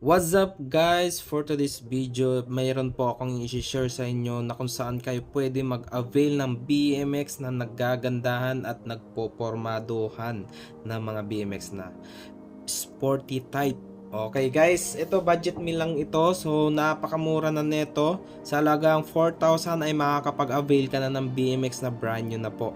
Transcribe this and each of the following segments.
What's up guys? For today's video, mayroon po akong i-share sa inyo na kung saan kayo pwede mag-avail ng BMX na naggagandahan at nagpopormaduhan ng mga BMX na sporty type. Okay guys, ito budget meal lang ito. So napakamura na nito. Sa halagang 4,000 ay makakapag-avail ka na ng BMX na brand new na po.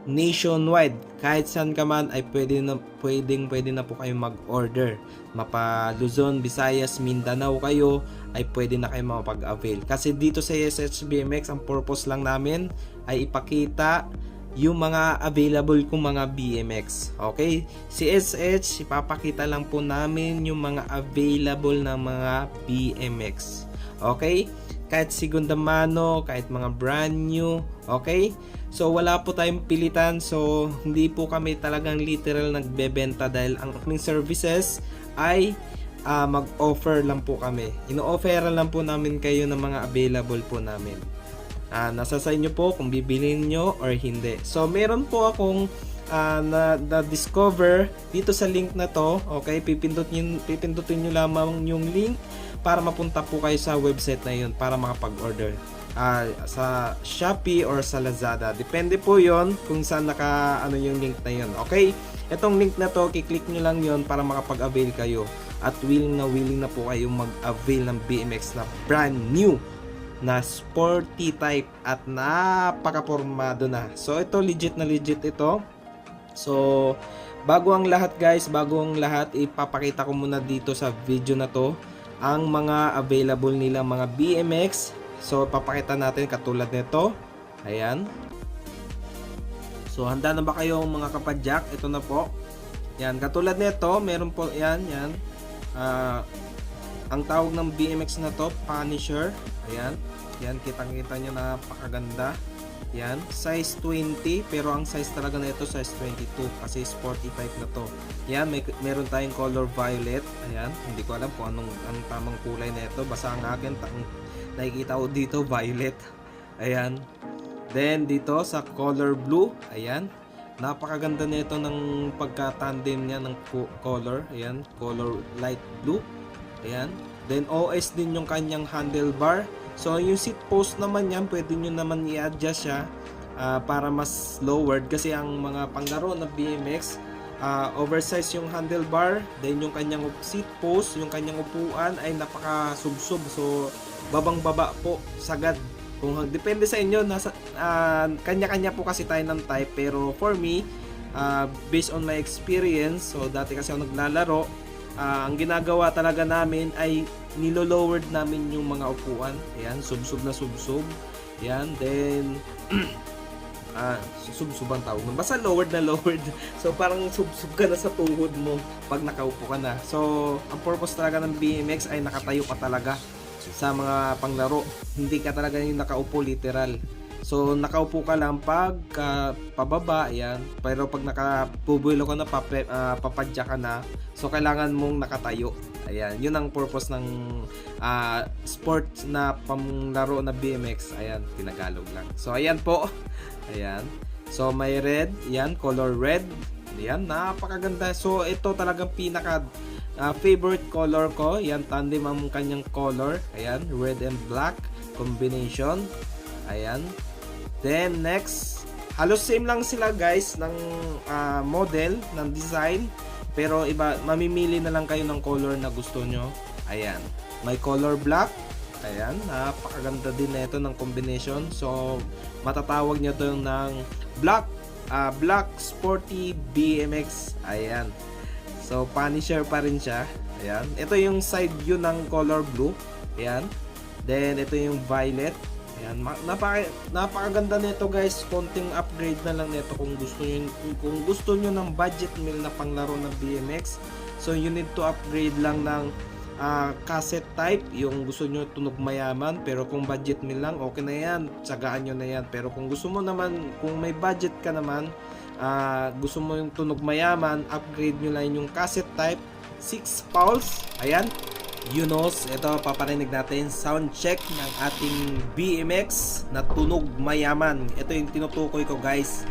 Nationwide, kahit saan ka man ay pwede na po kayo mag-order. Mapa Luzon, Visayas, Mindanao kayo ay pwede na kayo makapag-avail. Kasi dito sa SH BMX, ang purpose lang namin ay ipakita yung mga available kong mga BMX. Okay? Si SH, ipapakita lang po namin yung mga available na mga BMX. Okay? Kahit segunda mano, kahit mga brand new. Okay? So wala po tayong pilitan. So hindi po kami talagang literal nagbebenta dahil ang aming services ay mag-offer lang po kami. Ino-offer lang po namin kayo ng mga available po namin. Nasa sa inyo po kung bibilhin nyo or hindi. So meron po akong na-discover dito sa link na to. Okay, pipindutin nyo lamang yung link para mapunta po kayo sa website na yun para makapag-order. Sa Shopee or sa Lazada. Depende po yon kung saan yung link na yun. Okay? Itong link na to, kiklik nyo lang yon para makapag-avail kayo. At willing na po kayo mag-avail ng BMX na brand new na sporty type at napaka-pormado na. So ito legit na legit ito. So bago ang lahat guys, ipapakita ko muna dito sa video na to ang mga available nila mga BMX. So papakita natin katulad nito. Ayan. So handa na ba kayo mga kapadyak? Ito na po. Yan, katulad nito, meron po yan. Ang tawag ng BMX na to, Punisher. Ayan. Yan, kitang-kita nyo, napakaganda. Yan, size 20, pero ang size talaga na ito size 22 kasi sporty type na to. Yan, meron tayong color violet. Ayan, hindi ko alam kung anong tamang kulay na ito. Basta ang akin, nakikita ko dito violet. Ayan. Then dito sa color blue, ayan. Napakaganda nito ng pagka-tandem niya ng color. Ayan, color light blue. Ayan. Then OS din yung kanyang handlebar. So yung seat post naman yan, pwede nyo naman i-adjust siya para mas lowered kasi ang mga panglaro na BMX oversize yung handlebar, then yung kanyang seat post, yung kanyang upuan ay napaka-subsub. So babang-baba po sagad. Kung depende sa inyo, nasa kanya-kanya po kasi tayo ng type, pero for me, based on my experience, so dati kasi ako naglalaro, ang ginagawa talaga namin ay nilo-lowered namin yung mga upuan. Ayan, subsub na subsub. Ayan, then subsub ang tawag. Basta lowered na lowered. So parang subsub ka na sa tuhod mo pag nakaupo ka na. So ang purpose talaga ng BMX ay nakatayo ka talaga sa mga panglaro. Hindi ka talaga yung nakaupo literal. So nakaupo ka lang pag pababa, ayan. Pero pag nakapubuelo ka na, papadya ka na, so kailangan mong nakatayo. Ayan, yun ang purpose ng sports na panglaro na BMX. Ayan, tinagalog lang. So ayan po. Ayan. So may red, ayan, color red. Ayan, napakaganda. So ito talagang pinaka favorite color ko. Ayan, tandem ang kanyang color. Ayan, red and black combination. Ayan. Then next, halos same lang sila guys ng model, ng design. Pero iba, mamimili na lang kayo ng color na gusto nyo. Ayan. May color black. Ayan. Napakaganda din na ito ng combination. So, matatawag nyo ito ng Black Sporty BMX. Ayan. So, Punisher pa rin siya. Ayan. Ito yung side view ng color blue. Ayan. Then, ito yung violet. Ayan, napakaganda nito guys. Konting upgrade na lang nito kung gusto niyo ng budget meal na panglaro ng BMX. So you need to upgrade lang ng cassette type, yung gusto niyo tunog mayaman. Pero kung budget meal lang, okay na yan, tsagaan nyo na yan. Pero kung gusto mo naman, kung may budget ka naman, gusto mo yung tunog mayaman, upgrade nyo lang yung cassette type 6 pulse. Ayan, Yunos, ito paparinig natin sound check ng ating BMX na tunog mayaman. Ito yung tinutukoy ko guys,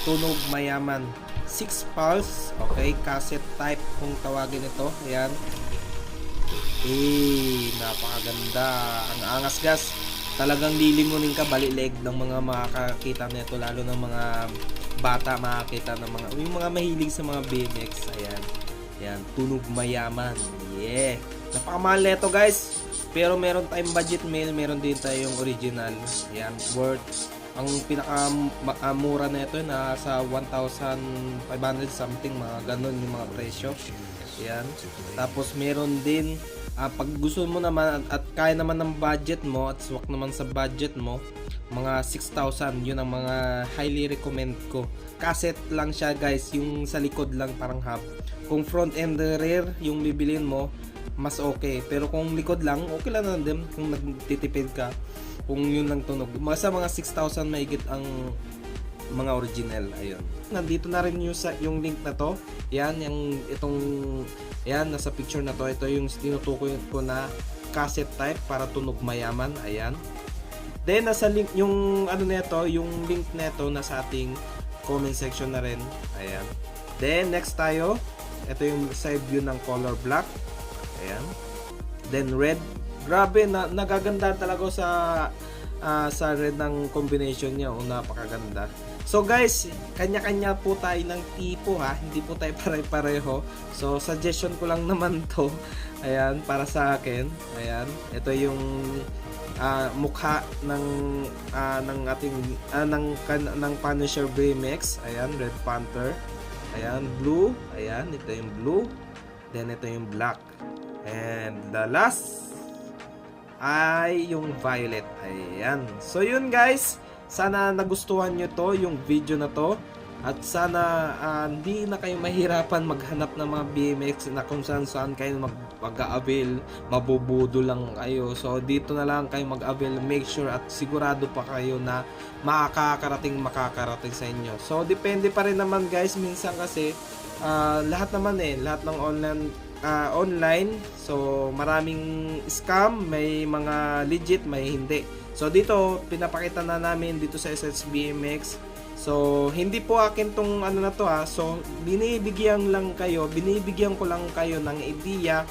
tunog mayaman 6 pulse, okay, cassette type kung tawagin ito. Ayan, Napakaganda. Ang angas gas. Talagang lilimunin ka balileg ng mga makakita nito, lalo ng mga bata makakita ng mga yung mga mahilig sa mga BMX. Ayan. Yan, tunog mayaman. Yeah. Napakamahal nito, guys. Pero meron tayong budget meal, meron din tayong original. Yan, worth ang pinaka mura nito na sa 1,500 something, mga ganun yung mga presyo. Yan. Tapos meron din pag gusto mo naman at kaya naman ng budget mo at swak naman sa budget mo, mga 6,000 yun ang mga highly recommend ko. Cassette lang siya, guys, yung sa likod lang parang hub. Kung front and rear yung bibilin mo, mas okay. Pero kung likod lang, okay lang na din kung nagtitipid ka. Kung yun lang tunog. Sa mga 6,000 mahigit ang mga original. Ayun. Nandito na rin yung link na to. Yan, nasa picture na to. Ito yung tinutukoy ko na cassette type para tunog mayaman. Ayan. Then, nasa link, yung yung link nito nasa ating comment section na rin. Ayan. Then, next tayo. Ito yung side view ng color black. Ayan. Then, red. Grabe, nagaganda talaga sa red ng combination niya. Napakaganda. So guys, kanya-kanya po tayo ng tipo ha. Hindi po tayo pare-pareho. So suggestion ko lang naman to. Ayan, para sa akin. Ayan, ito yung mukha ng ating ng Punisher BMX. Ayan, Red Panther. Ayan, blue. Ayan, ito yung blue. Then ito yung black. And the last ay yung violet. Ayan. So yun, guys. Sana nagustuhan nyo to, yung video na to. At sana hindi na kayo mahirapan maghanap ng mga BMX na kung saan kayo mag-avail. Mabubudo lang kayo. So dito na lang kayo mag-avail. Make sure at sigurado pa kayo na makakarating sa inyo. So depende pa rin naman, guys. Minsan kasi lahat ng online. So maraming scam, may mga legit, may hindi. So dito pinapakita na namin dito sa SSBMX. So hindi po akin tong na to ha. So binibigyan ko lang kayo ng idea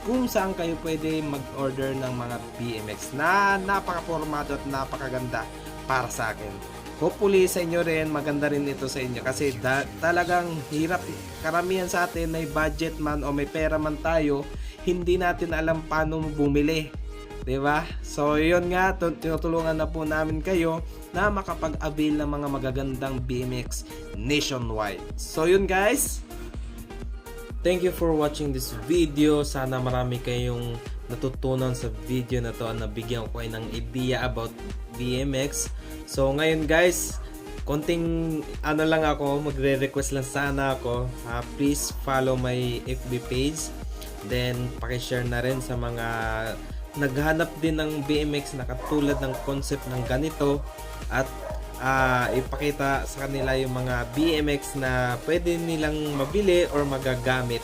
kung saan kayo pwede mag-order ng mga BMX na napaka-formado at napakaganda para sa akin. Hopefully sa inyo rin, maganda rin ito sa inyo kasi talagang hirap. Karamihan sa atin may budget man o may pera man tayo, hindi natin alam paano bumili. 'Di ba? So yun nga, tinutulungan na po namin kayo na makapag-avail ng mga magagandang BMX nationwide. So yun, guys. Thank you for watching this video. Sana marami kayong natutunan sa video na to at nabigyan ko kayo ng idea about BMX. So ngayon, guys, konting lang ako, magre-request lang sana ako. Please follow my FB page. Then paki-share na rin sa mga naghahanap din ng BMX na katulad ng concept ng ganito at ipakita sa kanila yung mga BMX na pwede nilang mabili or magagamit.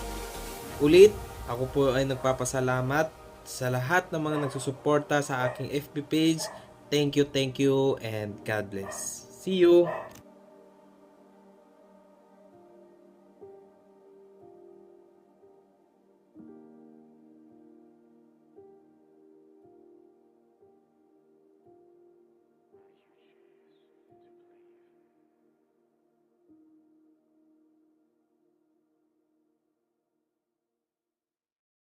Ulit, ako po ay nagpapasalamat sa lahat ng mga nagsusuporta sa aking FB page. Thank you, and God bless. See you!